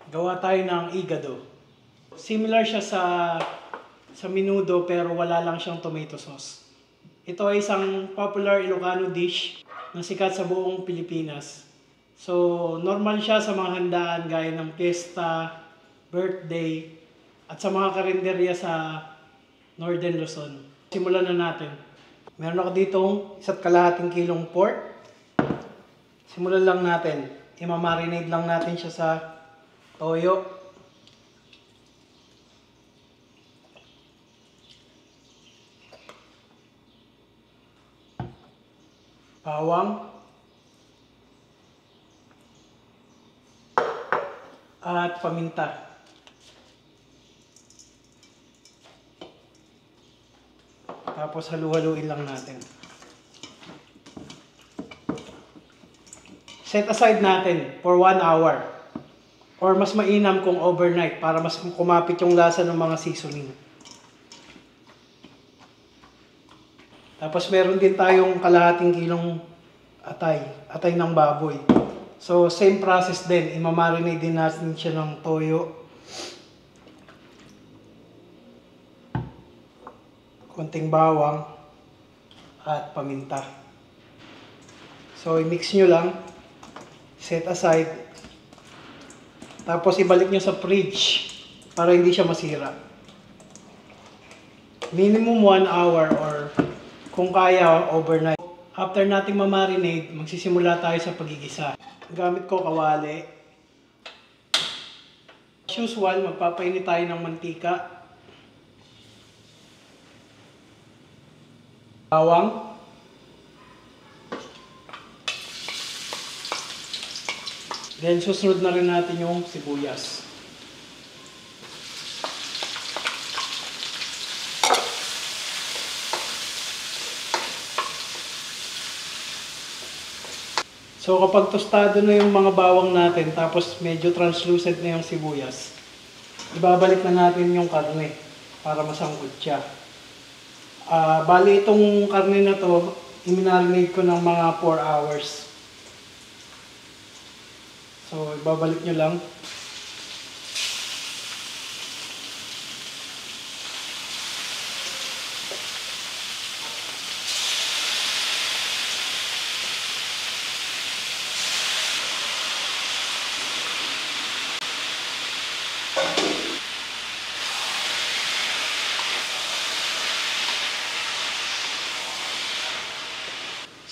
Gawa tayo ng igado. Similar siya sa menudo pero wala lang siyang tomato sauce. Ito ay isang popular Ilocano dish na sikat sa buong Pilipinas. So, normal siya sa mga handaan gaya ng piyesta, birthday, at sa mga karinderya sa Northern Luzon. Simulan na natin. Meron ako ditong 1.5 kilong pork. Simulan lang natin. Imamarinate lang natin siya sa toyo. Bawang. At paminta. Tapos halu-haluin lang natin. Set aside natin for 1 hour. Or mas mainam kung overnight para mas kumapit yung lasa ng mga seasoning. Tapos meron din tayong 1/2 kilong atay ng baboy. So same process din, imamarinate din natin siya ng toyo. Konting bawang at paminta. So i-mix nyo lang, set aside. Tapos ibalik nyo sa fridge para hindi siya masira. Minimum 1 hour or kung kaya overnight. After nating mamarinate, magsisimula tayo sa pagigisa. Gamit ko kawali. As usual, magpapainit tayo ng mantika. Bawang. Then susunod na rin natin yung sibuyas. So kapag tostado na yung mga bawang natin, tapos medyo translucent na yung sibuyas, ibabalik na natin yung karne para masangkot siya. Bali itong karne na to, i-marinate ko ng mga 4 hours. So ibabalik nyo lang.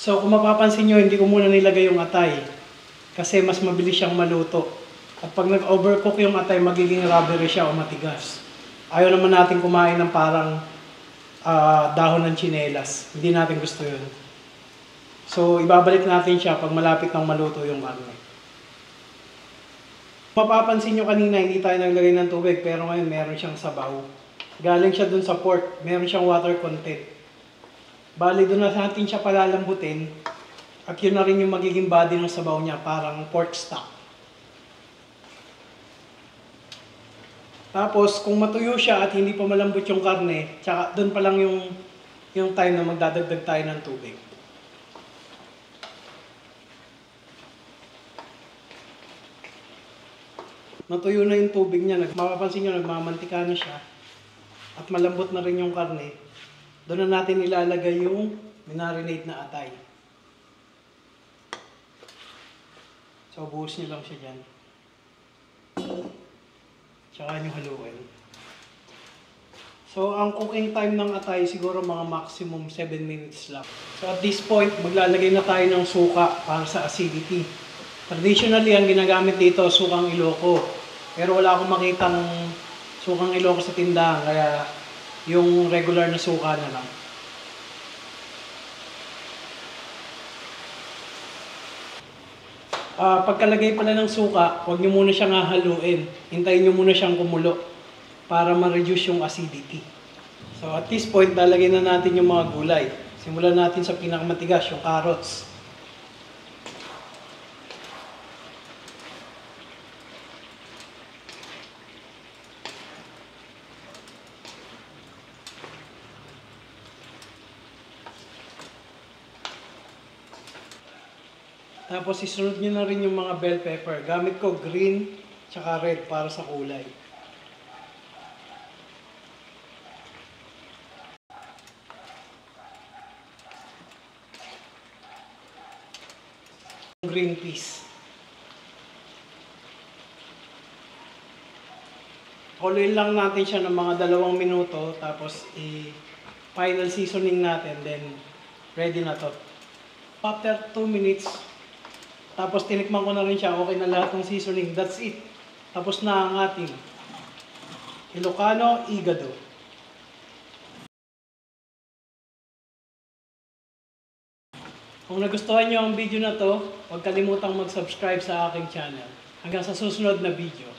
So kung mapapansin nyo, hindi ko muna nilagay yung atay kasi mas mabilis siyang maluto. At pag nag-overcook yung atay, magiging rubbery siya o matigas. Ayaw naman natin kumain ng parang dahon ng tsinelas. Hindi natin gusto yun. So ibabalik natin siya pag malapit nang maluto yung karne. Mapapansin nyo kanina, hindi tayo naglagay ng tubig pero ngayon meron siyang sabaw. Galing siya dun sa pork, meron siyang water content. Bali, doon na natin siya palalambutin at yun na rin yung magiging body ng sabaw niya, parang pork stock. Tapos, kung matuyo siya at hindi pa malambot yung karne, tsaka doon pa lang yung time na magdadagdag tayo ng tubig. Natuyo na yung tubig niya, mapapansin nyo, nagmamantika na siya at malambot na rin yung karne. Doon na natin ilalagay yung minarinate na atay. So, buhos nyo lang siya dyan. Tsaka nyo haluin. So, ang cooking time ng atay siguro mga maximum 7 minutes lang. So, at this point, maglalagay na tayo ng suka para sa acidity. Traditionally, ang ginagamit dito, sukang Iloco. Pero wala akong makitang sukang Iloco sa tindahan, kaya yung regular na suka na lang. Pagkalagay pala ng suka, huwag nyo muna siyang hahaluin. Hintayin nyo muna siyang kumulo para ma-reduce yung acidity. So at this point, lalagay na natin yung mga gulay. Simulan natin sa pinakamatigas, yung carrots. Tapos isunod nyo na rin yung mga bell pepper. Gamit ko green tsaka red para sa kulay. Green peas. Haluin lang natin siya ng mga 2 minuto, tapos final seasoning natin, then ready na to. After 2 minutes, tapos tinikman ko na rin siya, okay na lahat ng seasoning, that's it. Tapos na ang ating Ilocano Igado. Kung nagustuhan nyo ang video na to, huwag kalimutang mag-subscribe sa aking channel. Hanggang sa susunod na video.